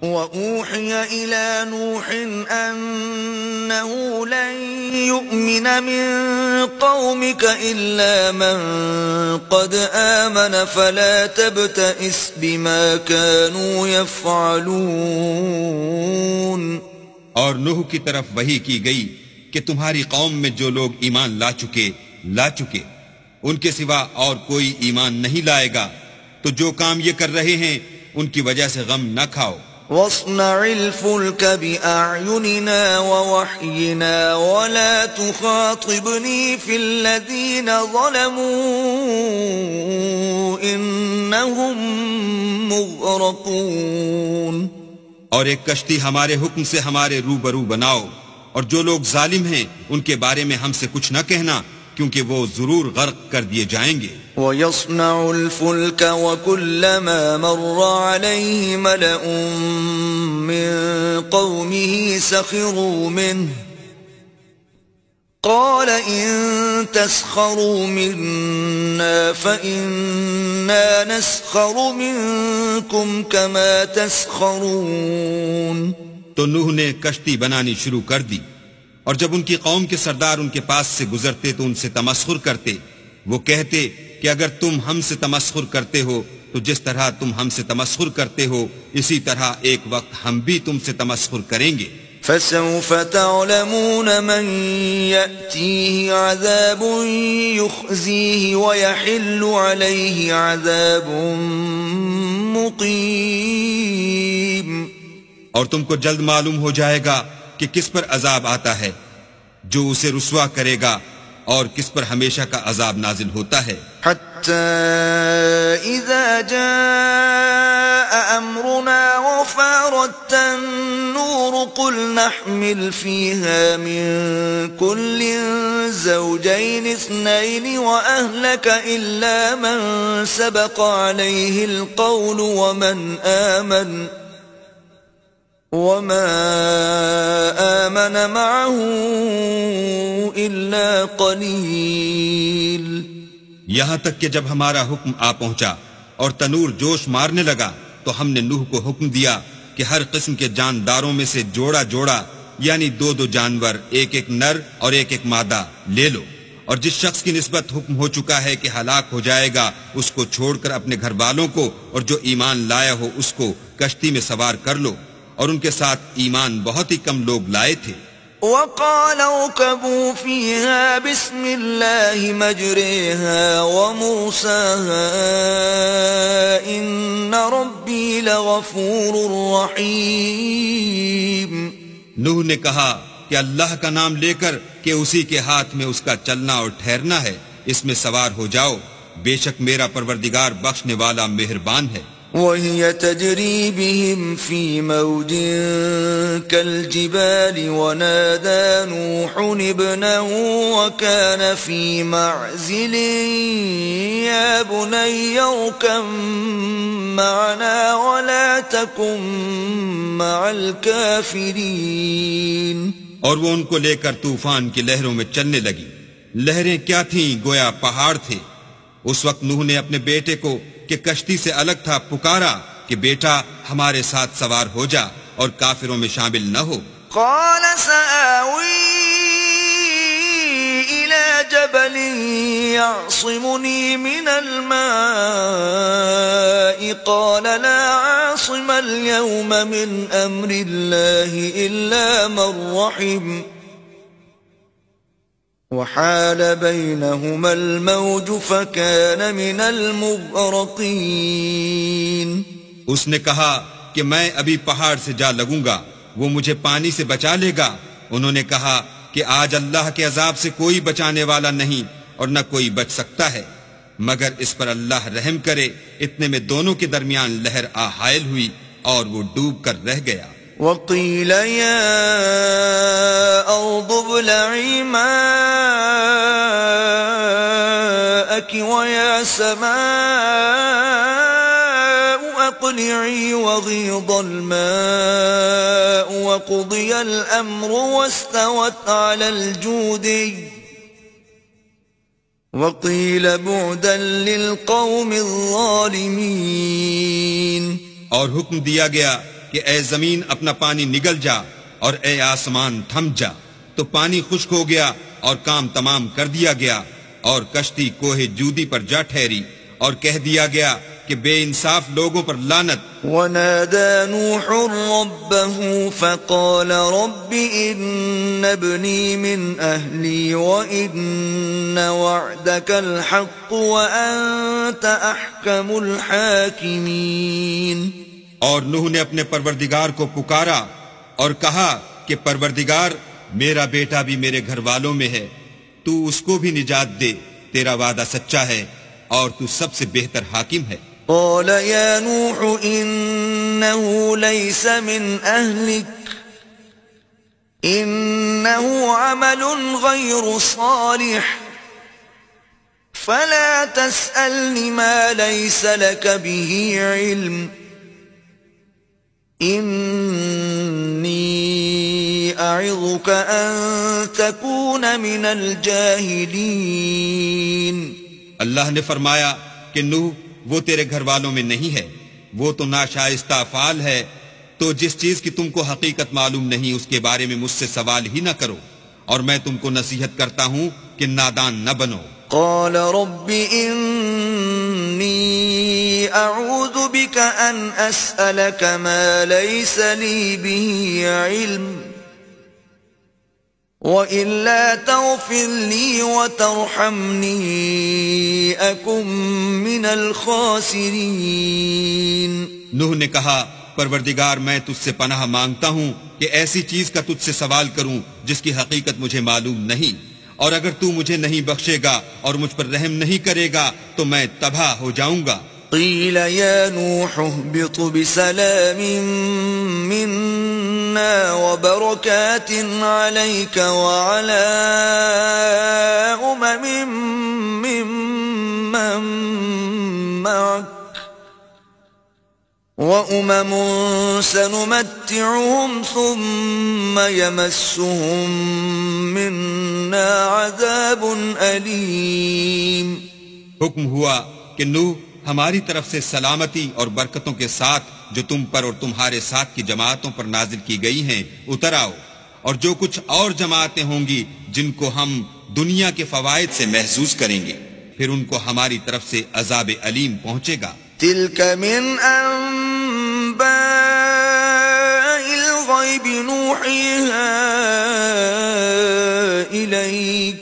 وَأُوحِيَ إِلَى نُوحٍ أَنَّهُ لَن يُؤْمِنَ مِن قَوْمِكَ إِلَّا مَن قَدْ آمَنَ فَلَا تَبْتَئِسْ بِمَا كَانُوا يَفْعَلُونَ۔ اور نوح کی طرف وحی کی گئی کہ تمہاری قوم میں جو لوگ ایمان لا چکے ان کے سوا اور کوئی ایمان نہیں لائے گا، تو جو کام یہ کر رہے ہیں ان کی وجہ سے غم نہ کھاؤ۔ وَاصْنَعِ الْفُلْكَ بِأَعْيُنِنَا وَوَحْيِنَا وَلَا تُخَاطِبْنِي فِي الَّذِينَ ظَلَمُوا إِنَّهُمْ مُغْرَقُونَ۔ اور ایک کشتی ہمارے حکم سے ہمارے روبرو بناؤ، اور جو لوگ ظالم ہیں ان کے بارے میں ہم سے کچھ نہ کہنا، کیونکہ وہ ضرور غرق کر دیے جائیں گے۔ وَيَصْنَعُ الْفُلْكَ وَكُلَّمَا مَرَّ عَلَيْهِ مَلَأٌ مِّن قَوْمِهِ سَخِرُوا مِنْهُ قَالَ إِن تَسْخَرُوا مِنَّا فَإِنَّا نَسْخَرُ مِنكُمْ كَمَا تَسْخَرُونَ۔ تو نوح نے کشتی بنانی شروع کر دی، اور جب ان کی قوم کے سردار ان کے پاس سے گزرتے تو ان سے تمسخر کرتے۔ وہ کہتے کہ اگر تم ہم سے تمسخر کرتے ہو تو جس طرح تم ہم سے تمسخر کرتے ہو اسی طرح ایک وقت ہم بھی تم سے تمسخر کریں گے۔ فَسَوْفَ تَعْلَمُونَ مَنْ يَأْتِيهِ عَذَابٌ يُخْزِيهِ وَيَحِلُّ عَلَيْهِ عَذَابٌ مُقِيمٌ۔ اور تم کو جلد معلوم ہو جائے گا کہ کس پر عذاب آتا ہے جو اسے رسوا کرے گا، اور کس پر ہمیشہ کا عذاب نازل ہوتا ہے۔ حَتَّى إِذَا جَاءَ أَمْرُنَا وَفَارَتِ النُّورُ قُلْ نَحْمِلُ فِيهَا مِن كُلٍّ زَوْجَيْنِ اثْنَيْنِ وَأَهْلَكَ إِلَّا مَن سَبَقَ عَلَيْهِ الْقَوْلُ وَمَا آمَنَ مَعَهُ إِلَّا قَلِيلٌ۔ یہاں تک کہ جب ہمارا حکم آ پہنچا اور تنور جوش مارنے لگا تو ہم نے نوح کو حکم دیا کہ ہر قسم کے جانداروں میں سے جوڑا جوڑا، یعنی دو دو جانور، ایک ایک نر اور ایک ایک مادہ لے لو، اور جس شخص کی نسبت حکم ہو چکا ہے کہ ہلاک ہو جائے گا اس کو چھوڑ کر اپنے گھر والوں کو، اور جو ایمان لایا ہو اس کو کشتی میں سوار کر لو۔ اور ان کے ساتھ ایمان بہت ہی کم لوگ لائے تھے۔ وَقَالَ ارْكَبُوا فِيهَا بِسْمِ اللَّهِ مَجْرَاهَا وَمُرْسَاهَا إِنَّ رَبِّي لَغَفُورٌ رَّحِيمٌ۔ نوح نے کہا کہ اللہ کا نام لے کر کہ اسی کے ہاتھ میں اس کا چلنا اور ٹھہرنا ہے، اس میں سوار ہو جاؤ، بے شک میرا پروردگار بخشنے والا مہربان ہے۔ وَهِيَ تَجْرِي بِهِمْ فِي مَوْجٍ كَالْجِبَالِ وَنَادَى نُوحٌ ابْنَهُ وَكَانَ فِي مَعْزِلٍ يَا بُنَيَّ ارْكَب مَّعَنَا وَلَا تَكُن مَّعَ الْكَافِرِينَ۔ اور وہ ان کو لے کر طوفان کی لہروں میں چلنے لگی۔ لہریں کیا تھیں؟ گویا پہاڑ تھے۔ اس وقت نوح نے اپنے بیٹے کو کہ کشتی سے الگ تھا پکارا کہ بیٹا ہمارے ساتھ سوار ہو جا اور کافروں میں شامل نہ ہو۔ قال سآوی إلى جبل يعصمني من الماء قال لا عاصم اليوم من أمر الله إلا من رحم وحال بينهما الموج فكان من المغرقين۔ اس نے کہا کہ میں ابھی پہاڑ سے جا لگوں گا، وہ مجھے پانی سے بچا لے گا۔ انہوں نے کہا کہ آج اللہ کے عذاب سے کوئی بچانے والا نہیں اور نہ کوئی بچ سکتا ہے مگر اس پر اللہ رحم کرے۔ اتنے میں دونوں کے درمیان لہر حائل ہوئی اور وہ ڈوب کر رہ گیا۔ وَقِيلَ يَا أَرْضُ ابْلَعِي مَاءَكِ وَيَا سَمَاءُ أَقْلِعِي وَغِيضَ الْمَاءُ وَقُضِيَ الْأَمْرُ وَاسْتَوَتْ عَلَى الْجُودِيِّ وَقِيلَ بُعْدًا لِلْقَوْمِ الظَّالِمِينَ۔ اور حکم دیا گیا کہ اے زمین اپنا پانی نگل جا اور اے آسمان تھم جا، تو پانی خشک ہو گیا اور کام تمام کر دیا گیا، اور کشتی کوہ جودی پر جا ٹھہری، اور کہہ دیا گیا کہ بے انصاف لوگوں پر لعنت۔ ونادى نوح ربه فقال رب إن ابني من أهلي وإن وعدك الحق وأنت أحكم الحاكمين۔ اور نوح نے اپنے پروردگار کو پکارا اور کہا کہ پروردگار، میرا بیٹا بھی میرے گھر والوں میں ہے، تو اس کو بھی نجات دے، تیرا وعدہ سچا ہے اور تو سب سے بہتر حاکم ہے۔ قال يا نوح إنه ليس من أهلك إنه عمل غير صالح فلا تسألني ما ليس لك به علم إني أعظك أن تكون من الجاهلين۔ اللہ نے فرمایا کہ نوح وہ تیرے گھر والوں میں نہیں ہے، وہ تو ناشائستہ افعال ہے، تو جس چیز کی تم کو حقیقت معلوم نہیں اس کے بارے میں مجھ سے سوال ہی نہ کرو، اور میں تم کو نصیحت کرتا ہوں کہ نادان نہ بنو۔ قال رب إني أعوذ بك أن أسألك ما ليس لي به علم وإلا تغفر لي وترحمني أكن من الخاسرين۔ نوح نے کہا پروردگار میں تجھ سے پناہ مانگتا ہوں کہ ایسی چیز کا تجھ سے سوال کروں جس کی حقیقت مجھے معلوم نہیں، اور اگر تو مجھے نہیں بخشے گا اور مجھ پر رحم نہیں کرے گا تو میں تباہ ہو جاؤں گا۔ قيل يا نوح اهبط بسلام منا وبركات عليك وعلى ممن معك وأمم سنمتعهم ثم يمسهم منا عذاب أليم۔ حکم ہوا کہ نوح ہماری طرف سے سلامتی اور برکتوں کے ساتھ جو تم پر اور تمہارے ساتھ کی جماعتوں پر نازل کی گئی ہیں اتر آؤ، اور جو کچھ اور جماعتیں ہوں گی جن کو ہم دنیا کے فوائد سے محظوظ کریں گے، پھر ان کو ہماری طرف سے عذاب علیم پہنچے گا۔ تلك من أنباء الغيب نوحيها إليك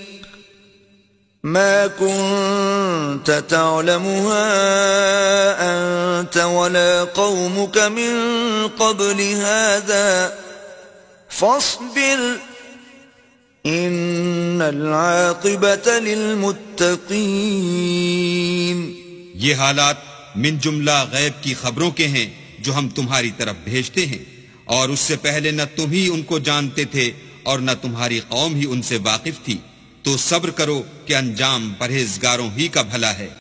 ما كنت تعلمها أنت ولا قومك من قبل هذا فاصبر إن العاقبة للمتقين۔ یہ حالات من جملہ غیب کی خبروں کے ہیں جو ہم تمہاری طرف بھیجتے ہیں، اور اس سے پہلے نہ تم ہی ان کو جانتے تھے اور نہ تمہاری قوم ہی ان سے واقف تھی، تو صبر کرو کہ انجام پرہیزگاروں ہی کا بھلا ہے۔